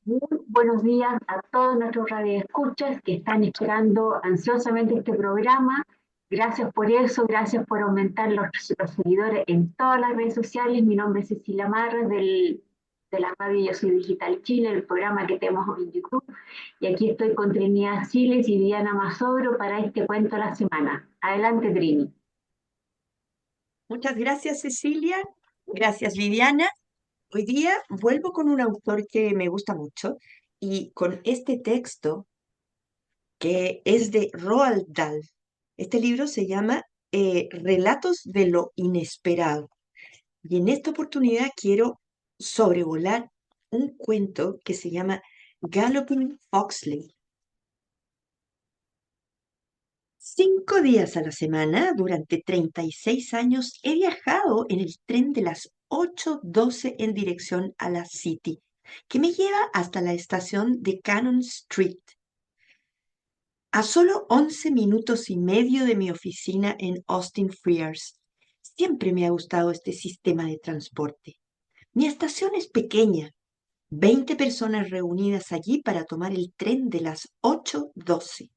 Muy buenos días a todos nuestros radioescuchas que están esperando ansiosamente este programa. Gracias por eso, gracias por aumentar los seguidores en todas las redes sociales. Mi nombre es Cecilia Marras de la radio Yo Soy Digital Chile, el programa que tenemos en YouTube. Y aquí estoy con Trinidad Siles y Diana Mazobro para este cuento de la semana. Adelante, Trini. Muchas gracias, Cecilia. Gracias, Viviana. Hoy día vuelvo con un autor que me gusta mucho y con este texto que es de Roald Dahl. Este libro se llama Relatos de lo Inesperado. Y en esta oportunidad quiero sobrevolar un cuento que se llama Galloping Foxley. 5 días a la semana, durante 36 años, he viajado en el tren de las 8:12 en dirección a la City, que me lleva hasta la estación de Cannon Street, a solo 11 minutos y medio de mi oficina en Austin Friars. Siempre me ha gustado este sistema de transporte. Mi estación es pequeña, 20 personas reunidas allí para tomar el tren de las 8:12.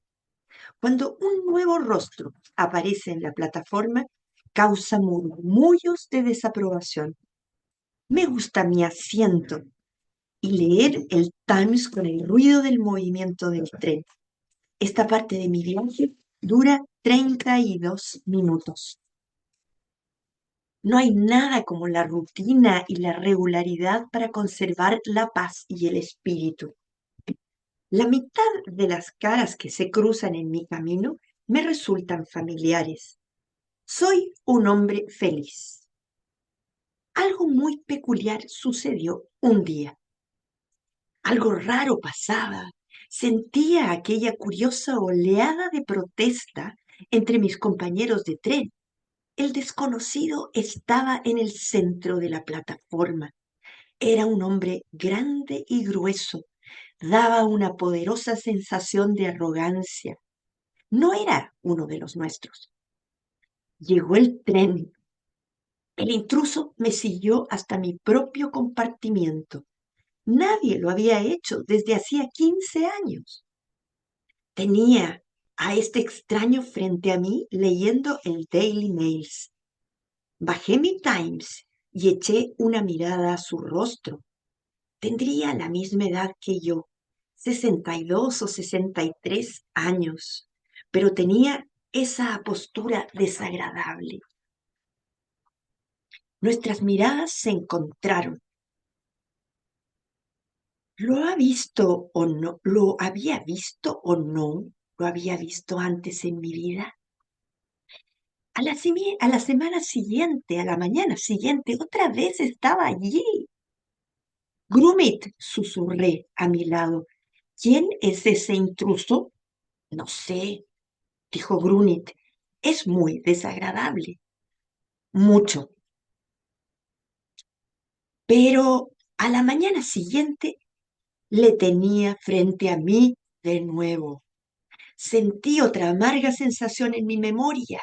Cuando un nuevo rostro aparece en la plataforma, causa murmullos de desaprobación. Me gusta mi asiento y leer el Times con el ruido del movimiento del tren. Esta parte de mi viaje dura 32 minutos. No hay nada como la rutina y la regularidad para conservar la paz y el espíritu. La mitad de las caras que se cruzan en mi camino me resultan familiares. Soy un hombre feliz. Algo muy peculiar sucedió un día. Algo raro pasaba. Sentía aquella curiosa oleada de protesta entre mis compañeros de tren. El desconocido estaba en el centro de la plataforma. Era un hombre grande y grueso. Daba una poderosa sensación de arrogancia. No era uno de los nuestros. Llegó el tren. El intruso me siguió hasta mi propio compartimiento. Nadie lo había hecho desde hacía 15 años. Tenía a este extraño frente a mí leyendo el Daily Mails. Bajé mi Times y eché una mirada a su rostro. Tendría la misma edad que yo, 62 o 63 años, pero tenía esa postura desagradable. Nuestras miradas se encontraron. ¿Lo ha visto o no? ¿Lo había visto o no? ¿Lo había visto antes en mi vida? A la semana siguiente, a la mañana siguiente, otra vez estaba allí. Grumit, susurré a mi lado. ¿Quién es ese intruso? No sé, dijo Grunit. Es muy desagradable. Mucho. Pero a la mañana siguiente le tenía frente a mí de nuevo. Sentí otra amarga sensación en mi memoria,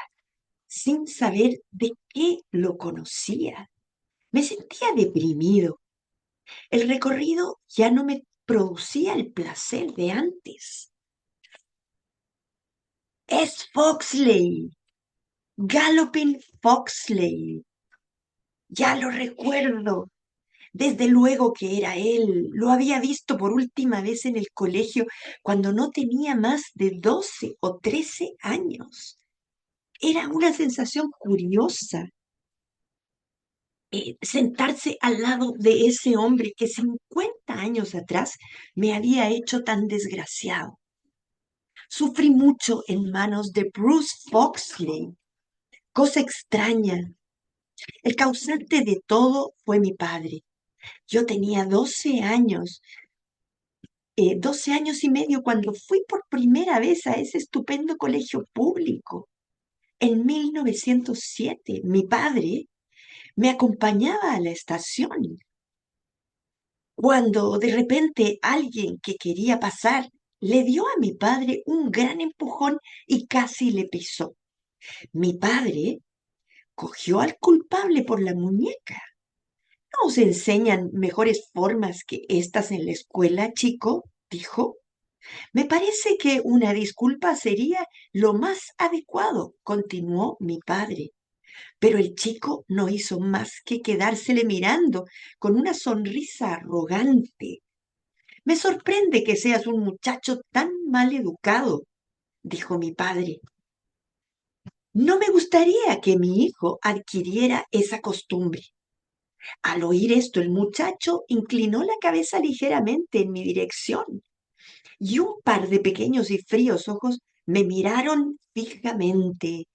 sin saber de qué lo conocía. Me sentía deprimido. El recorrido ya no me producía el placer de antes. Es Foxley, Galloping Foxley. Ya lo recuerdo. Desde luego que era él. Lo había visto por última vez en el colegio cuando no tenía más de 12 o 13 años. Era una sensación curiosa, sentarse al lado de ese hombre que 50 años atrás me había hecho tan desgraciado. Sufrí mucho en manos de Bruce Foxley. Cosa extraña. El causante de todo fue mi padre. Yo tenía 12 años, 12 años y medio cuando fui por primera vez a ese estupendo colegio público. En 1907, mi padre me acompañaba a la estación. Cuando de repente alguien que quería pasar le dio a mi padre un gran empujón y casi le pisó. Mi padre cogió al culpable por la muñeca. ¿No os enseñan mejores formas que estas en la escuela, chico? Dijo. Me parece que una disculpa sería lo más adecuado, continuó mi padre. Pero el chico no hizo más que quedársele mirando con una sonrisa arrogante. Me sorprende que seas un muchacho tan mal educado, dijo mi padre. No me gustaría que mi hijo adquiriera esa costumbre. Al oír esto, el muchacho inclinó la cabeza ligeramente en mi dirección y un par de pequeños y fríos ojos me miraron fijamente.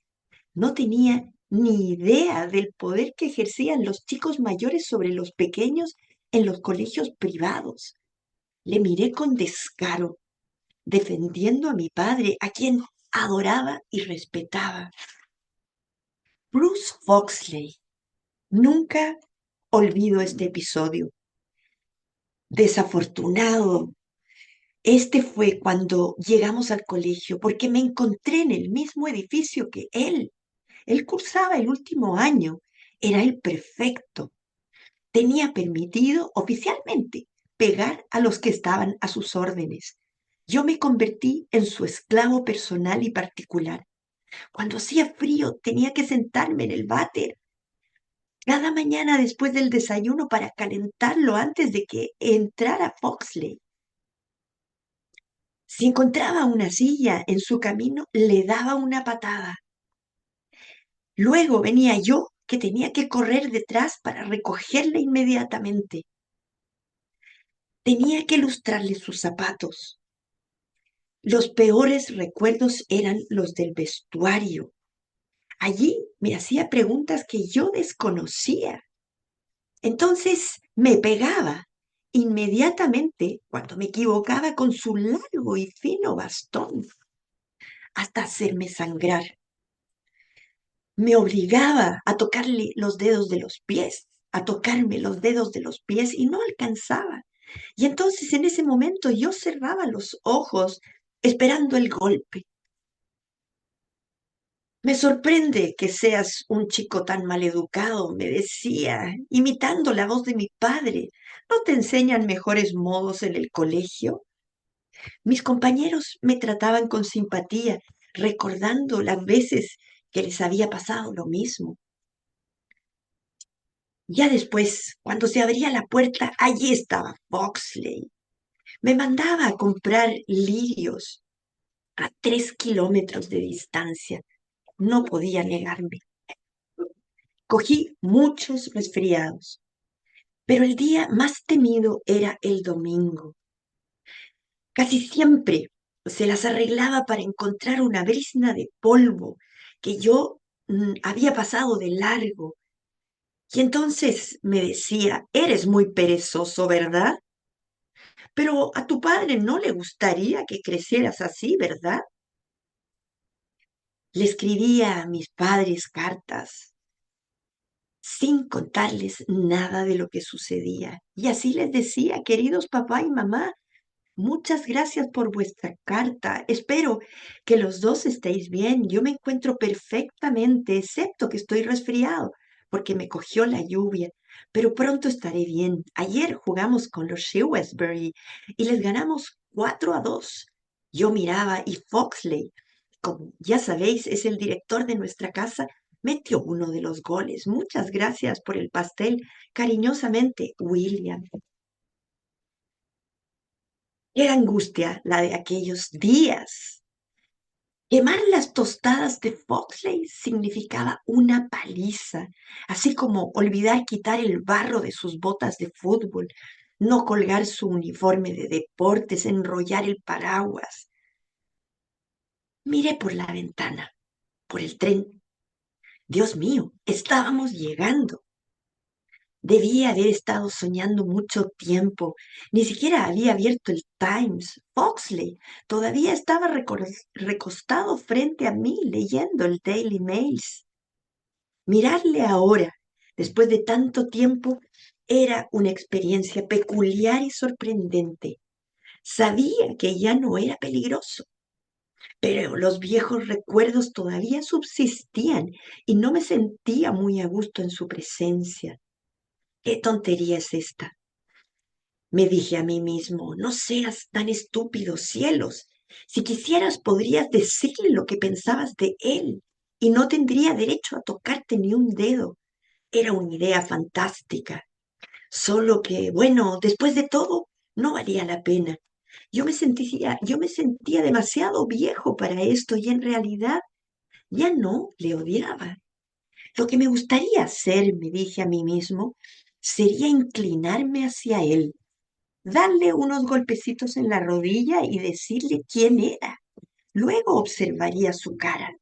No tenía ni idea del poder que ejercían los chicos mayores sobre los pequeños en los colegios privados. Le miré con descaro, defendiendo a mi padre, a quien adoraba y respetaba. Bruce Foxley. Nunca olvido este episodio. Desafortunado. Este fue cuando llegamos al colegio, porque me encontré en el mismo edificio que él. Él cursaba el último año. Era el prefecto. Tenía permitido oficialmente pegar a los que estaban a sus órdenes. Yo me convertí en su esclavo personal y particular. Cuando hacía frío tenía que sentarme en el váter cada mañana después del desayuno para calentarlo antes de que entrara Foxley. Si encontraba una silla en su camino, le daba una patada. Luego venía yo, que tenía que correr detrás para recogerla inmediatamente. Tenía que lustrarle sus zapatos. Los peores recuerdos eran los del vestuario. Allí me hacía preguntas que yo desconocía. Entonces me pegaba inmediatamente cuando me equivocaba con su largo y fino bastón, hasta hacerme sangrar. Me obligaba a tocarle los dedos de los pies, a tocarme los dedos de los pies y no alcanzaba. Y entonces en ese momento yo cerraba los ojos esperando el golpe. Me sorprende que seas un chico tan maleducado, me decía, imitando la voz de mi padre. ¿No te enseñan mejores modos en el colegio? Mis compañeros me trataban con simpatía, recordando las veces que les había pasado lo mismo. Ya después, cuando se abría la puerta, allí estaba Foxley. Me mandaba a comprar lirios a 3 kilómetros de distancia. No podía negarme. Cogí muchos resfriados, pero el día más temido era el domingo. Casi siempre se las arreglaba para encontrar una brizna de polvo que yo había pasado de largo. Y entonces me decía, eres muy perezoso, ¿verdad? Pero a tu padre no le gustaría que crecieras así, ¿verdad? Le escribía a mis padres cartas sin contarles nada de lo que sucedía. Y así les decía, queridos papá y mamá, muchas gracias por vuestra carta. Espero que los dos estéis bien. Yo me encuentro perfectamente, excepto que estoy resfriado, porque me cogió la lluvia. Pero pronto estaré bien. Ayer jugamos con los Shrewsbury y les ganamos 4-2. Yo miraba y Foxley, como ya sabéis, es el director de nuestra casa, metió uno de los goles. Muchas gracias por el pastel. Cariñosamente, William. Qué angustia la de aquellos días. Quemar las tostadas de Foxley significaba una paliza, así como olvidar quitar el barro de sus botas de fútbol, no colgar su uniforme de deportes, enrollar el paraguas. Miré por la ventana, por el tren. Dios mío, estábamos llegando. Debía haber estado soñando mucho tiempo. Ni siquiera había abierto el Times. Foxley todavía estaba recostado frente a mí leyendo el Daily Mails. Mirarle ahora, después de tanto tiempo, era una experiencia peculiar y sorprendente. Sabía que ya no era peligroso, pero los viejos recuerdos todavía subsistían y no me sentía muy a gusto en su presencia. ¿Qué tontería es esta? Me dije a mí mismo, no seas tan estúpido, cielos. Si quisieras, podrías decirle lo que pensabas de él y no tendría derecho a tocarte ni un dedo. Era una idea fantástica. Solo que, bueno, después de todo, no valía la pena. Yo me sentía demasiado viejo para esto y en realidad ya no le odiaba. Lo que me gustaría hacer, me dije a mí mismo, sería inclinarme hacia él, darle unos golpecitos en la rodilla y decirle quién era. Luego observaría su cara.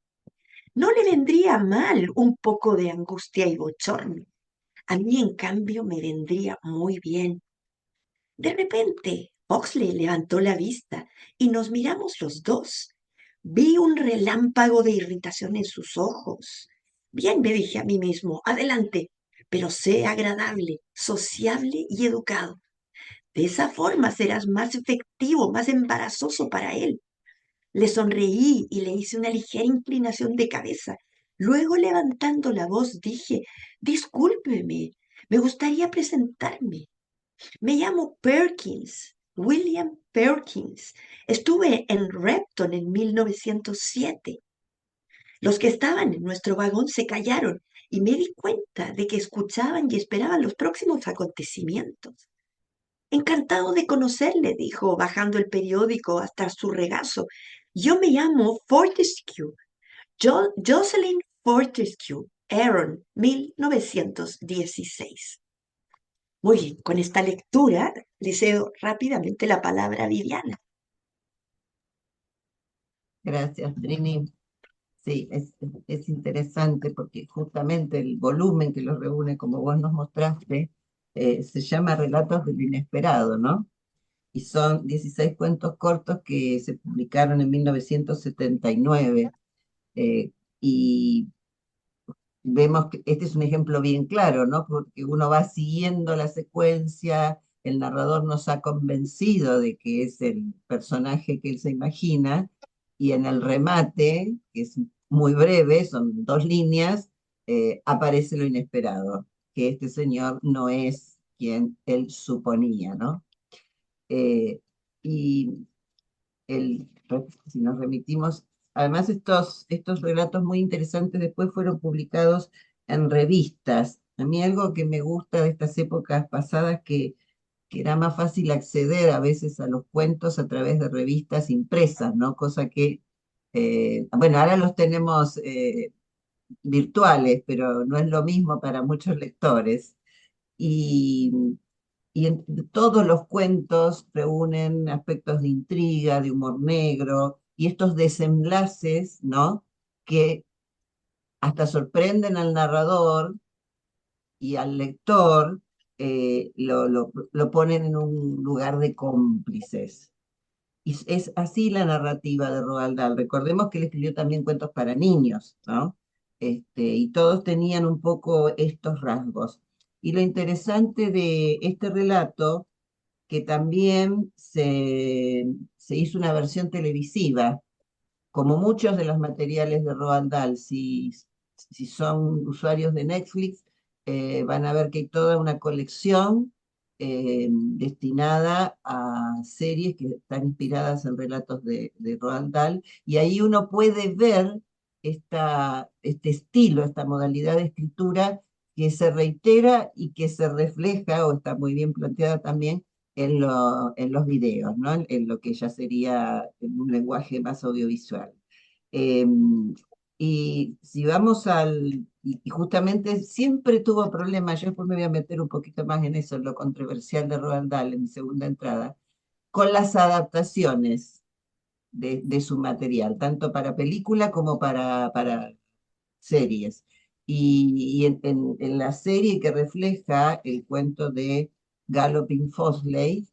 No le vendría mal un poco de angustia y bochorno. A mí, en cambio, me vendría muy bien. De repente, Oxley levantó la vista y nos miramos los dos. Vi un relámpago de irritación en sus ojos. Bien, me dije a mí mismo, adelante, pero sé agradable, sociable y educado. De esa forma serás más efectivo, más embarazoso para él. Le sonreí y le hice una ligera inclinación de cabeza. Luego, levantando la voz, dije, discúlpeme, me gustaría presentarme. Me llamo Perkins, William Perkins. Estuve en Repton en 1907. Los que estaban en nuestro vagón se callaron y me di cuenta de que escuchaban y esperaban los próximos acontecimientos. Encantado de conocerle, dijo, bajando el periódico hasta su regazo. Yo me llamo Fortescue, Jocelyn Fortescue, Aaron, 1916. Muy bien, con esta lectura le cedo rápidamente la palabra a Viviana. Gracias, Trini. Sí, es interesante porque justamente el volumen que los reúne, como vos nos mostraste, se llama Relatos del Inesperado, ¿no? Y son 16 cuentos cortos que se publicaron en 1979. Y vemos que este es un ejemplo bien claro, ¿no? Porque uno va siguiendo la secuencia, el narrador nos ha convencido de que es el personaje que él se imagina, y en el remate, que es muy breve, son 2 líneas, aparece lo inesperado, que este señor no es quien él suponía, ¿no? Eh, y si nos remitimos, además estos relatos muy interesantes después fueron publicados en revistas. A mí algo que me gusta de estas épocas pasadas que era más fácil acceder a veces a los cuentos a través de revistas impresas, ¿no? Cosa que, bueno, ahora los tenemos virtuales, pero no es lo mismo para muchos lectores. Y todos los cuentos reúnen aspectos de intriga, de humor negro y estos desenlaces, ¿no? Que hasta sorprenden al narrador y al lector, lo ponen en un lugar de cómplices. Y es así la narrativa de Roald Dahl. Recordemos que él escribió también cuentos para niños, ¿no? Y todos tenían un poco estos rasgos. Y lo interesante de este relato que también se hizo una versión televisiva, como muchos de los materiales de Roald Dahl. Si son usuarios de Netflix, van a ver que hay toda una colección destinada a series que están inspiradas en relatos de Roald Dahl, y ahí uno puede ver este estilo, esta modalidad de escritura que se reitera y que se refleja, o está muy bien planteada también, en los videos, ¿no? En lo que ya sería en un lenguaje más audiovisual. Eh, y si vamos y justamente siempre tuvo problemas, yo después me voy a meter un poquito más en eso, en lo controversial de Roald Dahl en mi segunda entrada, con las adaptaciones de su material, tanto para película como para series. Y en la serie que refleja el cuento de Galloping Foxley,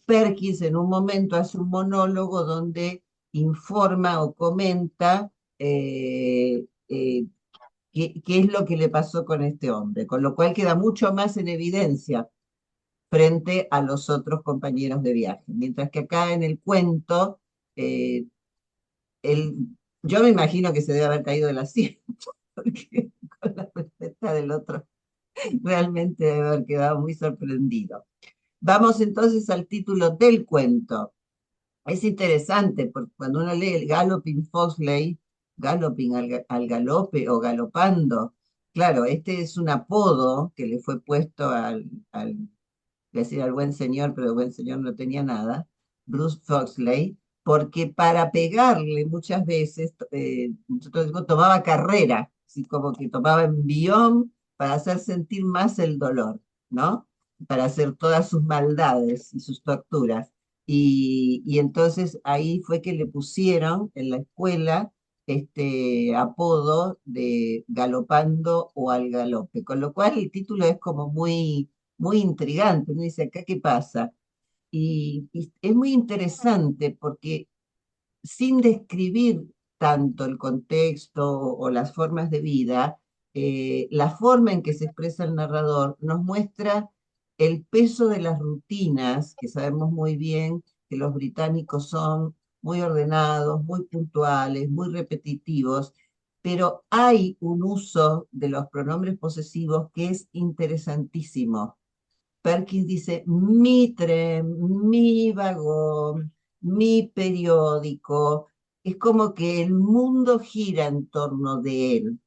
Perkins en un momento hace un monólogo donde informa o comenta qué es lo que le pasó con este hombre, con lo cual queda mucho más en evidencia frente a los otros compañeros de viaje. Mientras que acá en el cuento, eh, él, yo me imagino que se debe haber caído del asiento, porque con la respuesta del otro Realmente debe haber quedado muy sorprendido. Vamos entonces al título del cuento. Es interesante porque cuando uno lee el Galloping Foxley, Galloping al galope o galopando, claro, este es un apodo que le fue puesto voy a decir al buen señor, pero el buen señor no tenía nada, Bruce Foxley, porque para pegarle muchas veces, nosotros decimos, tomaba carrera, así como que tomaba envión para hacer sentir más el dolor, ¿no? Para hacer todas sus maldades y sus torturas. Y entonces ahí fue que le pusieron en la escuela este apodo de galopando o al galope, con lo cual el título es como muy intrigante. Uno dice, ¿acá qué pasa? Y es muy interesante porque sin describir tanto el contexto o las formas de vida, la forma en que se expresa el narrador nos muestra el peso de las rutinas, que sabemos muy bien que los británicos son muy ordenados, muy puntuales, muy repetitivos, pero hay un uso de los pronombres posesivos que es interesantísimo. Perkins dice mi tren, mi vagón, mi periódico. Es como que el mundo gira en torno de él.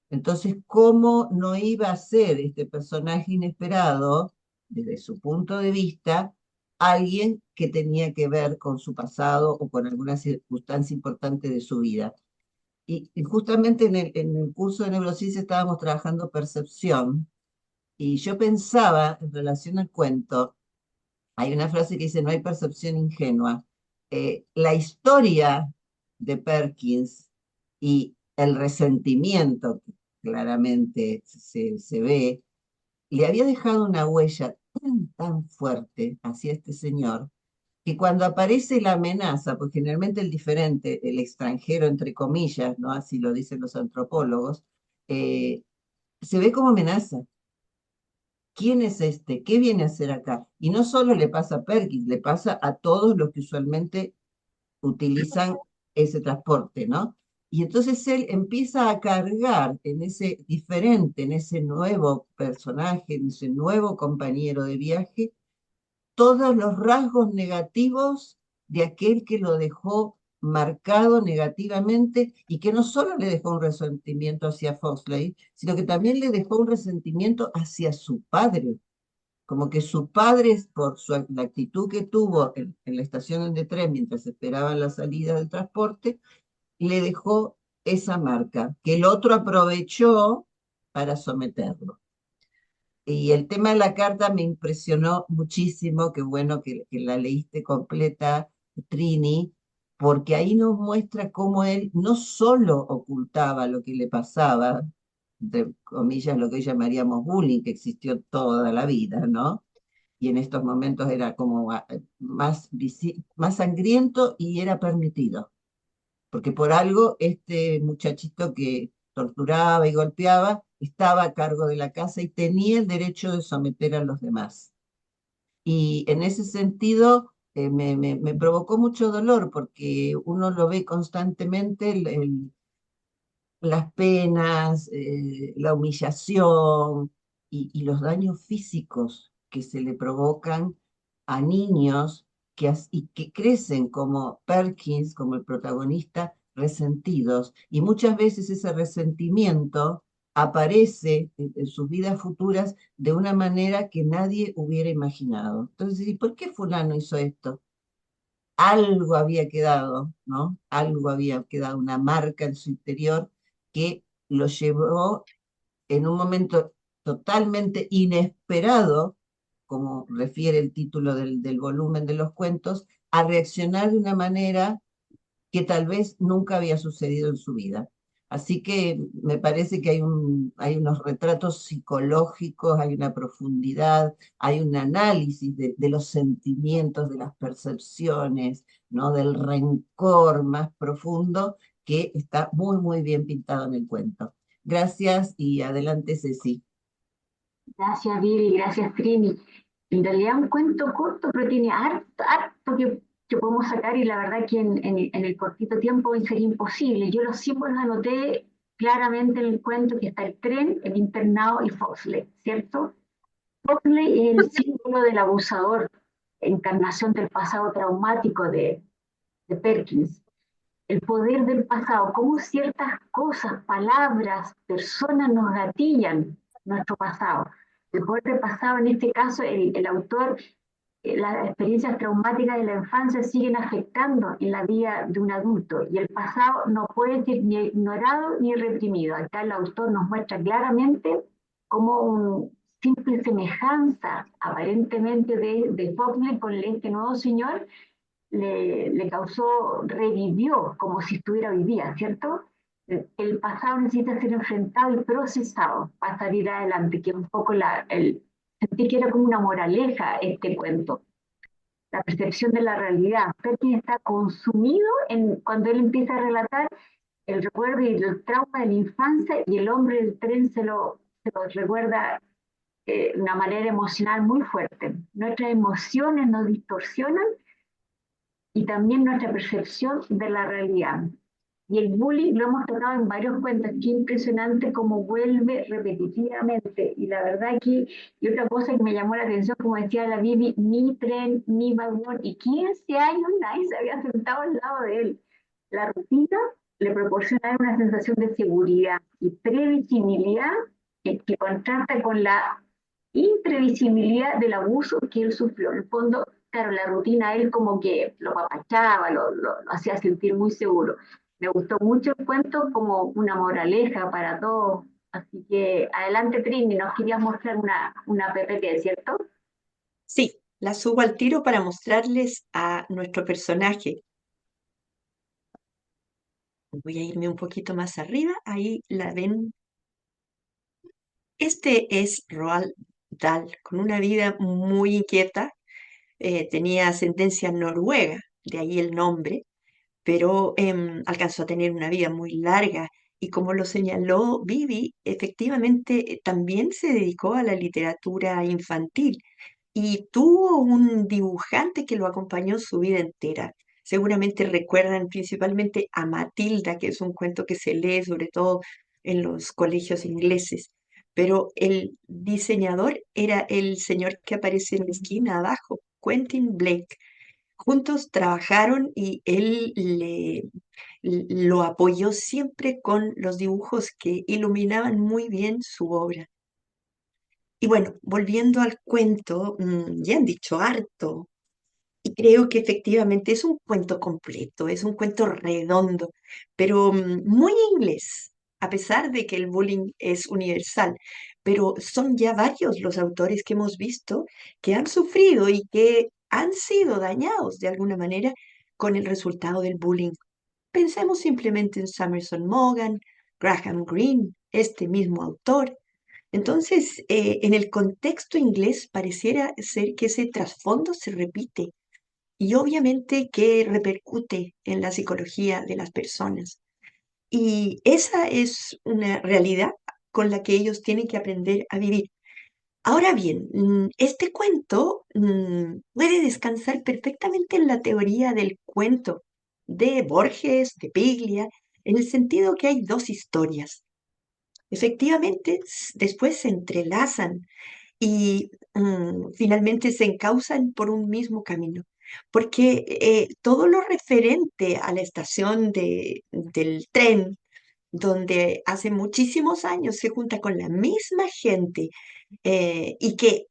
Entonces, ¿cómo no iba a ser este personaje inesperado, desde su punto de vista, alguien que tenía que ver con su pasado o con alguna circunstancia importante de su vida? Y justamente en el curso de neurociencia estábamos trabajando percepción y yo pensaba en relación al cuento, hay una frase que dice, no hay percepción ingenua. La historia de Perkins y el resentimiento que claramente se ve, le había dejado una huella tan fuerte hacia este señor que cuando aparece la amenaza, porque generalmente el diferente, el extranjero, entre comillas, ¿no? Así lo dicen los antropólogos, eh, se ve como amenaza. ¿Quién es este? ¿Qué viene a hacer acá? Y no solo le pasa a Perkins, le pasa a todos los que usualmente utilizan ese transporte, ¿no? Y entonces él empieza a cargar en ese diferente, en ese nuevo personaje, en ese nuevo compañero de viaje, todos los rasgos negativos de aquel que lo dejó marcado negativamente y que no solo le dejó un resentimiento hacia Foxley, sino que también le dejó un resentimiento hacia su padre, como que su padre, por la actitud que tuvo en la estación de tren mientras esperaban la salida del transporte, le dejó esa marca, que el otro aprovechó para someterlo. Y el tema de la carta me impresionó muchísimo, qué bueno que la leíste completa, Trini, porque ahí nos muestra cómo él no solo ocultaba lo que le pasaba, entre comillas, lo que hoy llamaríamos bullying, que existió toda la vida, ¿no? Y en estos momentos era como más sangriento y era permitido, porque por algo este muchachito que torturaba y golpeaba estaba a cargo de la casa y tenía el derecho de someter a los demás. Y en ese sentido me provocó mucho dolor porque uno lo ve constantemente, las penas, la humillación y los daños físicos que se le provocan a niños y que crecen como Perkins, como el protagonista, resentidos. Y muchas veces ese resentimiento aparece en sus vidas futuras de una manera que nadie hubiera imaginado. Entonces, ¿y por qué fulano hizo esto? Algo había quedado, ¿no? Algo había quedado, una marca en su interior que lo llevó en un momento totalmente inesperado, como refiere el título del volumen de los cuentos, a reaccionar de una manera que tal vez nunca había sucedido en su vida. Así que me parece que hay unos retratos psicológicos, hay una profundidad, hay un análisis de los sentimientos, de las percepciones, ¿no? Del rencor más profundo que está muy, muy bien pintado en el cuento. Gracias y adelante, Ceci. Gracias, Vivi, gracias, Trini. En realidad un cuento corto, pero tiene harto que podemos sacar y la verdad que en el cortito tiempo sería imposible. Yo los símbolos anoté claramente en el cuento que está el tren, el internado y Foxley, ¿cierto? Foxley es el símbolo del abusador, encarnación del pasado traumático de Perkins. El poder del pasado, cómo ciertas cosas, palabras, personas nos gatillan nuestro pasado. El poder del pasado, en este caso, el autor, las experiencias traumáticas de la infancia siguen afectando en la vida de un adulto y el pasado no puede ser ni ignorado ni reprimido. Acá el autor nos muestra claramente cómo una simple semejanza aparentemente de Faulkner con este nuevo señor le causó, revivió como si estuviera hoy día, ¿cierto? El pasado necesita ser enfrentado y procesado para salir adelante, que es un poco sentí que era como una moraleja este cuento, la percepción de la realidad. Perkins está consumido cuando él empieza a relatar el recuerdo y el trauma de la infancia y el hombre del tren se lo recuerda de una manera emocional muy fuerte. Nuestras emociones nos distorsionan y también nuestra percepción de la realidad. Y el bullying lo hemos tocado en varios cuentos, qué impresionante cómo vuelve repetitivamente. Y la verdad que, y otra cosa que me llamó la atención, como decía la Bibi, ni tren, ni vagón, y 15 años nadie se había sentado al lado de él. La rutina le proporciona una sensación de seguridad y previsibilidad que contrasta con la imprevisibilidad del abuso que él sufrió. En el fondo, claro, la rutina él como que lo papachaba, lo hacía sentir muy seguro. Me gustó mucho el cuento como una moraleja para todos. Así que adelante, Trini, nos querías mostrar una PPT, ¿cierto? Sí, la subo al tiro para mostrarles a nuestro personaje. Voy a irme un poquito más arriba, ahí la ven. Este es Roald Dahl, con una vida muy inquieta. Tenía ascendencia noruega, de ahí el nombre, pero alcanzó a tener una vida muy larga y como lo señaló Vivi, efectivamente también se dedicó a la literatura infantil y tuvo un dibujante que lo acompañó su vida entera. Seguramente recuerdan principalmente a Matilda, que es un cuento que se lee sobre todo en los colegios ingleses, pero el diseñador era el señor que aparece en la esquina abajo, Quentin Blake. Juntos trabajaron y lo apoyó siempre con los dibujos que iluminaban muy bien su obra. Y bueno, volviendo al cuento, ya han dicho harto, y creo que efectivamente es un cuento completo, es un cuento redondo, pero muy inglés, a pesar de que el bullying es universal. Pero son ya varios los autores que hemos visto que han sufrido y que han sido dañados de alguna manera con el resultado del bullying. Pensemos simplemente en Summerson Maugham, Graham Greene, este mismo autor. Entonces, en el contexto inglés pareciera ser que ese trasfondo se repite y obviamente que repercute en la psicología de las personas. Y esa es una realidad con la que ellos tienen que aprender a vivir. Ahora bien, este cuento puede descansar perfectamente en la teoría del cuento de Borges, de Piglia, en el sentido que hay dos historias. Efectivamente, después se entrelazan y finalmente se encauzan por un mismo camino. Porque todo lo referente a la estación del tren, donde hace muchísimos años se junta con la misma gente y que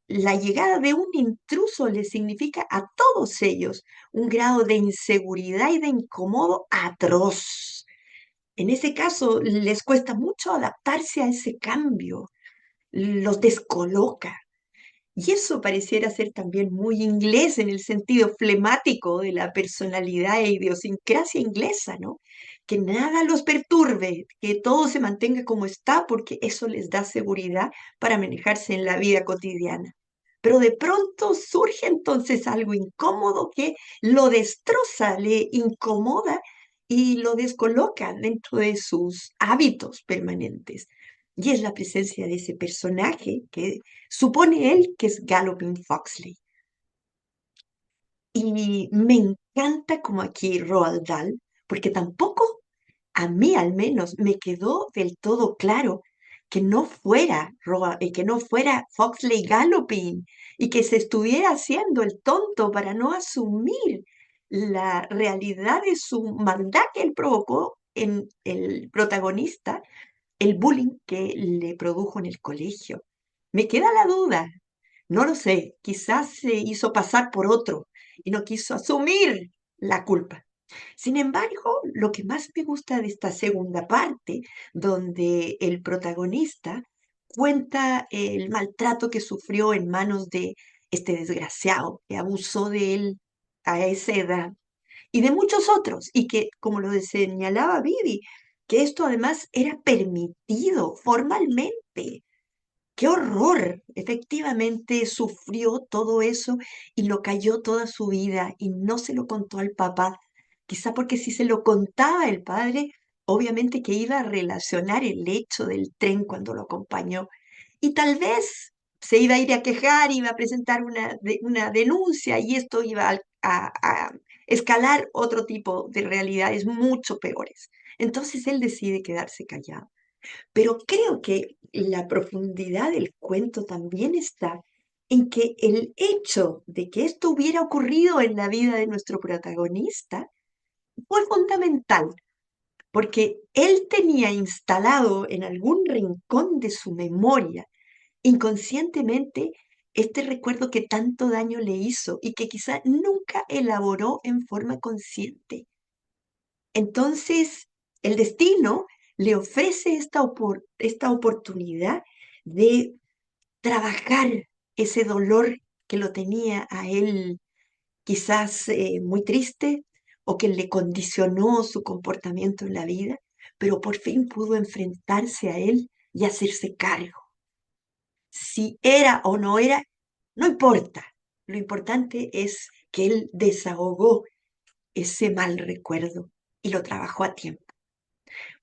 la llegada de un intruso le significa a todos ellos un grado de inseguridad y de incómodo atroz. En ese caso, les cuesta mucho adaptarse a ese cambio, los descoloca. Y eso pareciera ser también muy inglés en el sentido flemático de la personalidad e idiosincrasia inglesa, ¿no? Que nada los perturbe, que todo se mantenga como está, porque eso les da seguridad para manejarse en la vida cotidiana. Pero de pronto surge entonces algo incómodo que lo destroza, le incomoda y lo descoloca dentro de sus hábitos permanentes. Y es la presencia de ese personaje que supone él que es Galloping Foxley. Y me encanta como aquí Roald Dahl, porque tampoco a mí al menos me quedó del todo claro que no fuera Foxley Galloping y que se estuviera haciendo el tonto para no asumir la realidad de su maldad que él provocó en el protagonista, el bullying que le produjo en el colegio. Me queda la duda, no lo sé, quizás se hizo pasar por otro y no quiso asumir la culpa. Sin embargo, lo que más me gusta de esta segunda parte, donde el protagonista cuenta el maltrato que sufrió en manos de este desgraciado que abusó de él a esa edad y de muchos otros, y que, como lo señalaba Vivi, que esto además era permitido formalmente. ¡Qué horror! Efectivamente sufrió todo eso y lo cayó toda su vida y no se lo contó al papá. Quizá porque si se lo contaba el padre, obviamente que iba a relacionar el hecho del tren cuando lo acompañó. Y tal vez se iba a ir a quejar, iba a presentar una denuncia y esto iba a escalar otro tipo de realidades mucho peores. Entonces él decide quedarse callado. Pero creo que la profundidad del cuento también está en que el hecho de que esto hubiera ocurrido en la vida de nuestro protagonista fue fundamental, porque él tenía instalado en algún rincón de su memoria, inconscientemente, este recuerdo que tanto daño le hizo y que quizá nunca elaboró en forma consciente. Entonces, el destino le ofrece esta oportunidad de trabajar ese dolor que lo tenía a él quizás muy triste o que le condicionó su comportamiento en la vida, pero por fin pudo enfrentarse a él y hacerse cargo. Si era o no era, no importa. Lo importante es que él desahogó ese mal recuerdo y lo trabajó a tiempo.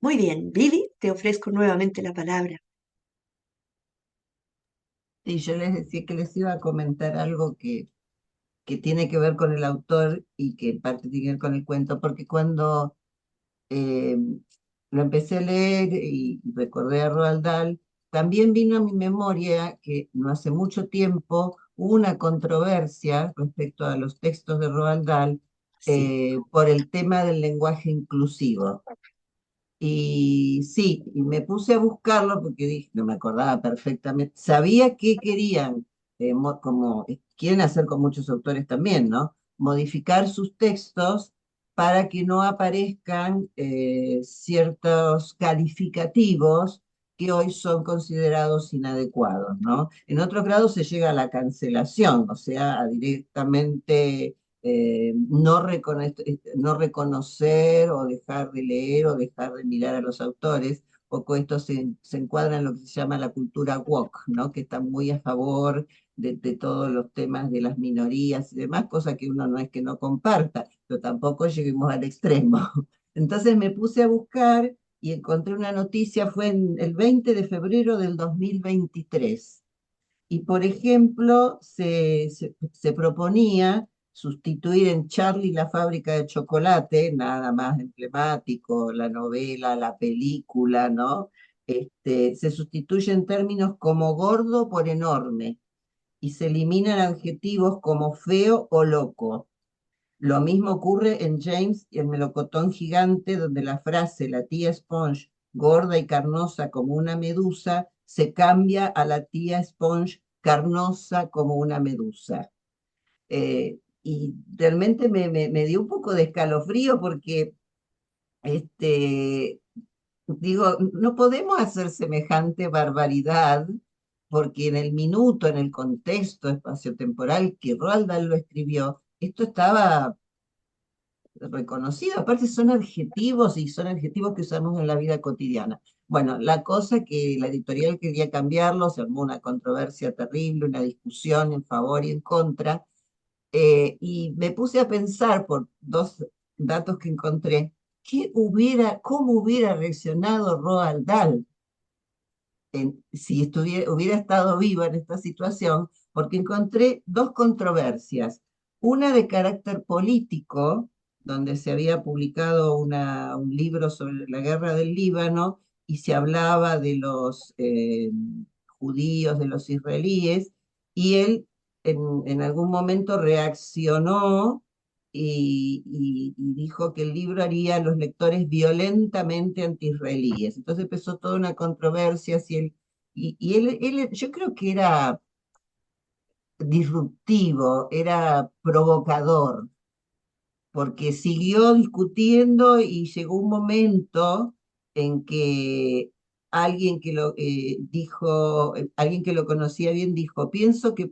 Muy bien, Vivi, te ofrezco nuevamente la palabra. Y yo les decía que les iba a comentar algo que tiene que ver con el autor y que en parte tiene que ver con el cuento, porque cuando eh, lo empecé a leer y recordé a Roald Dahl, también vino a mi memoria que no hace mucho tiempo hubo una controversia respecto a los textos de Roald Dahl Sí, por el tema del lenguaje inclusivo. Y sí, y me puse a buscarlo porque dije, no me acordaba perfectamente, sabía que querían, como quieren hacer con muchos autores también, ¿no? Modificar sus textos para que no aparezcan ciertos calificativos que hoy son considerados inadecuados, ¿no? En otros grados se llega a la cancelación, o sea, a directamente no reconocer o dejar de leer o dejar de mirar a los autores. Poco esto se encuadra en lo que se llama la cultura woke, ¿no? Que está muy a favor de todos los temas de las minorías y demás, cosa que uno no es que no comparta, pero tampoco lleguemos al extremo. Entonces me puse a buscar y encontré una noticia, fue en el 20 de febrero del 2023. Y, por ejemplo, se proponía sustituir en Charlie la fábrica de chocolate, nada más emblemático, la novela, la película, ¿no? Se sustituyen términos como gordo por enorme y se eliminan adjetivos como feo o loco. Lo mismo ocurre en James y el melocotón gigante, donde la frase la tía Sponge, gorda y carnosa como una medusa, se cambia a la tía Sponge, carnosa como una medusa. Y realmente me dio un poco de escalofrío porque, este, digo, no podemos hacer semejante barbaridad porque en el minuto, en el contexto espaciotemporal que Roald Dahl lo escribió, esto estaba reconocido. Aparte son adjetivos y son adjetivos que usamos en la vida cotidiana. Bueno, la cosa que la editorial quería cambiarlo, se armó una controversia terrible, una discusión en favor y en contra, y me puse a pensar por dos datos que encontré, cómo hubiera reaccionado Roald Dahl si hubiera estado viva en esta situación, porque encontré dos controversias. Una de carácter político, donde se había publicado un libro sobre la guerra del Líbano y se hablaba de los judíos, de los israelíes, y él en algún momento reaccionó y dijo que el libro haría a los lectores violentamente anti-israelíes. Entonces empezó toda una controversia, si él, y él, yo creo que era disruptivo, era provocador, porque siguió discutiendo y llegó un momento en que alguien que lo dijo, alguien que lo conocía bien dijo, pienso que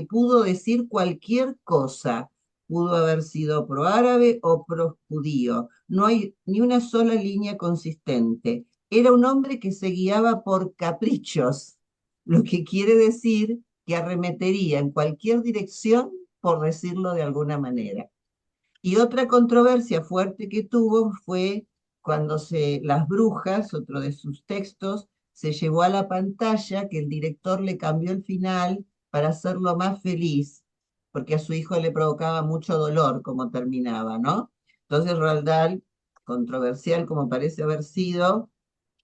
pudo decir cualquier cosa, pudo haber sido pro árabe o pro judío, no hay ni una sola línea consistente. Era un hombre que se guiaba por caprichos, lo que quiere decir que arremetería en cualquier dirección, por decirlo de alguna manera. Y otra controversia fuerte que tuvo fue cuando Las Brujas, otro de sus textos, se llevó a la pantalla, que el director le cambió el final para hacerlo más feliz, porque a su hijo le provocaba mucho dolor como terminaba, ¿no? Entonces Roald Dahl, controversial como parece haber sido,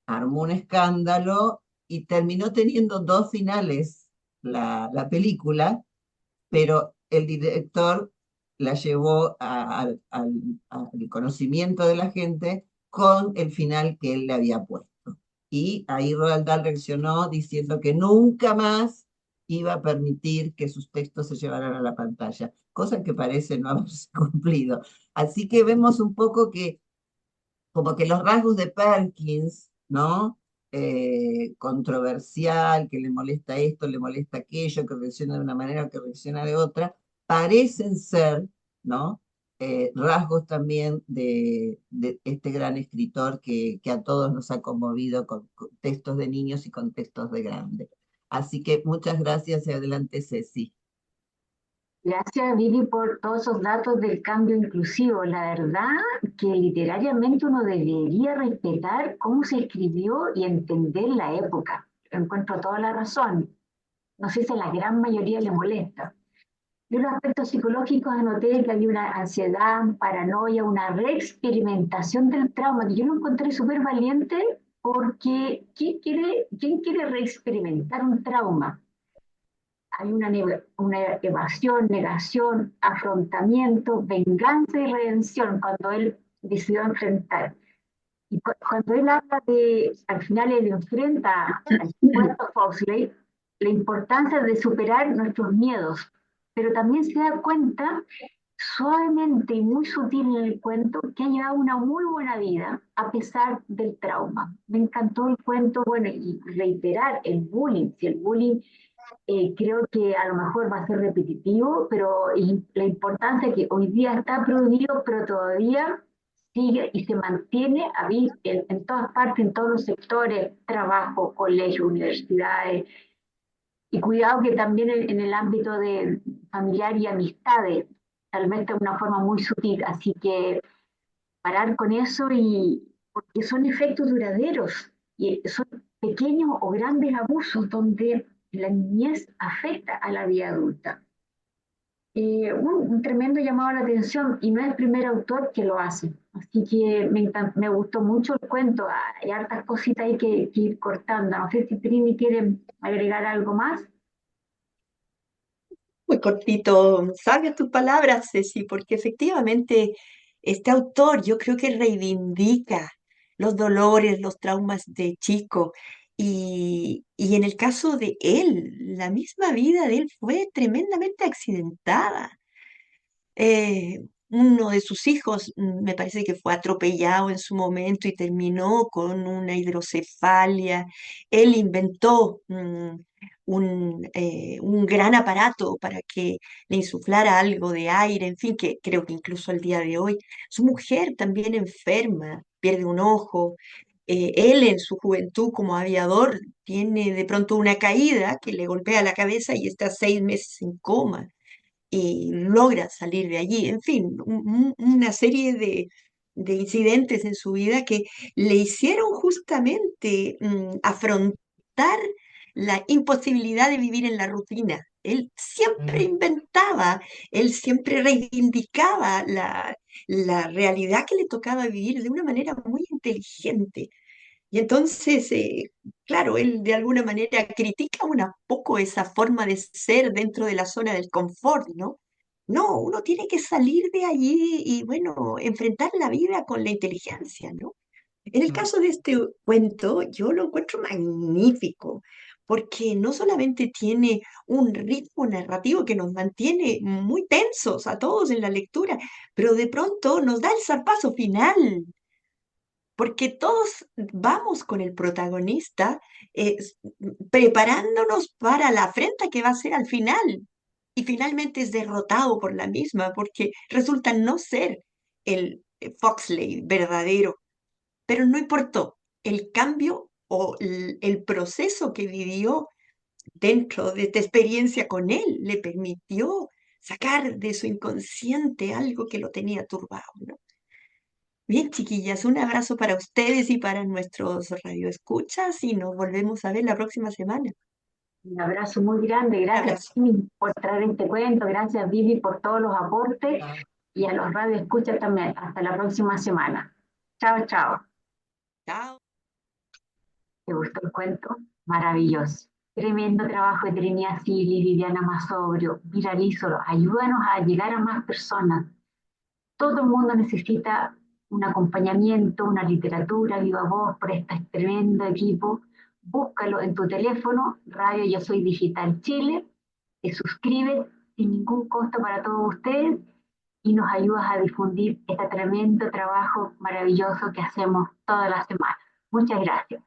armó un escándalo y terminó teniendo dos finales la película, pero el director la llevó al conocimiento de la gente con el final que él le había puesto. Y ahí Roald Dahl reaccionó diciendo que nunca más iba a permitir que sus textos se llevaran a la pantalla, cosa que parece no haberse cumplido. Así que vemos un poco que como que los rasgos de Perkins, ¿no? Controversial, que le molesta esto, le molesta aquello, que reacciona de una manera o que reacciona de otra, parecen ser, ¿no? Rasgos también de este gran escritor que a todos nos ha conmovido con textos de niños y con textos de grandes. Así que muchas gracias y adelante, Ceci. Gracias, Vivi, por todos esos datos del cambio inclusivo. La verdad que literariamente uno debería respetar cómo se escribió y entender la época. Encuentro toda la razón. No sé si a la gran mayoría le molesta. Yo en los aspectos psicológicos anoté que había una ansiedad, paranoia, una reexperimentación del trauma, que yo lo encontré súper valiente porque quién quiere reexperimentar un trauma? Hay una evasión, negación, afrontamiento, venganza y redención cuando él decidió enfrentar. Y cuando él habla de, al final él enfrenta al cuarto Foxley, la importancia de superar nuestros miedos, pero también se da cuenta suavemente y muy sutil en el cuento que ha llevado una muy buena vida a pesar del trauma. Me encantó el cuento, bueno, y reiterar el bullying, si el bullying creo que a lo mejor va a ser repetitivo, pero la importancia es que hoy día está prohibido, pero todavía sigue y se mantiene en todas partes, en todos los sectores, trabajo, colegios, universidades, y cuidado que también en el ámbito de familiar y amistades, tal vez de una forma muy sutil, así que parar con eso y porque son efectos duraderos y son pequeños o grandes abusos donde la niñez afecta a la vida adulta. Un tremendo llamado a la atención y no es el primer autor que lo hace. Así que me gustó mucho el cuento. Hay hartas cositas ahí que ir cortando. No sé si Trini quiere agregar algo más. Muy cortito, sabes tus palabras, Ceci, porque efectivamente este autor yo creo que reivindica los dolores, los traumas de chico. Y en el caso de él, la misma vida de él fue tremendamente accidentada. Uno de sus hijos me parece que fue atropellado en su momento y terminó con una hidrocefalia. Él inventó un gran aparato para que le insuflara algo de aire, en fin, que creo que incluso al día de hoy su mujer también enferma, pierde un ojo. Él en su juventud como aviador tiene de pronto una caída que le golpea la cabeza y está 6 meses en coma y logra salir de allí. En fin, una serie de incidentes en su vida que le hicieron justamente afrontar la imposibilidad de vivir en la rutina. Él siempre inventaba expresaba, él siempre reivindicaba la realidad que le tocaba vivir de una manera muy inteligente. Y entonces, claro, él de alguna manera critica un poco esa forma de ser dentro de la zona del confort, ¿no? No, uno tiene que salir de allí y, bueno, enfrentar la vida con la inteligencia, ¿no? En el Mm. caso de este cuento, yo lo encuentro magnífico, porque no solamente tiene un ritmo narrativo que nos mantiene muy tensos a todos en la lectura, pero de pronto nos da el zarpazo final, porque todos vamos con el protagonista preparándonos para la afrenta que va a ser al final. Y finalmente es derrotado por la misma, porque resulta no ser el Foxley verdadero, pero no importó. El cambio o el proceso que vivió dentro de esta experiencia con él le permitió sacar de su inconsciente algo que lo tenía turbado, ¿no? Bien, chiquillas, un abrazo para ustedes y para nuestros radioescuchas y nos volvemos a ver la próxima semana. Un abrazo muy grande, gracias Abrazo. Vivi, por traer este cuento, gracias Vivi por todos los aportes Ah, y a los radioescuchas también. Hasta la próxima semana. Chao, chao. Chao. ¿Te gustó el cuento? Maravilloso. Tremendo trabajo de Trinidad Sil y Viviana Masobrio. Viralízalo, ayúdanos a llegar a más personas. Todo el mundo necesita un acompañamiento, una literatura viva voz por este tremendo equipo. Búscalo en tu teléfono, Radio Yo Soy Digital Chile, te suscribes sin ningún costo para todos ustedes y nos ayudas a difundir este tremendo trabajo maravilloso que hacemos todas las semanas. Muchas gracias.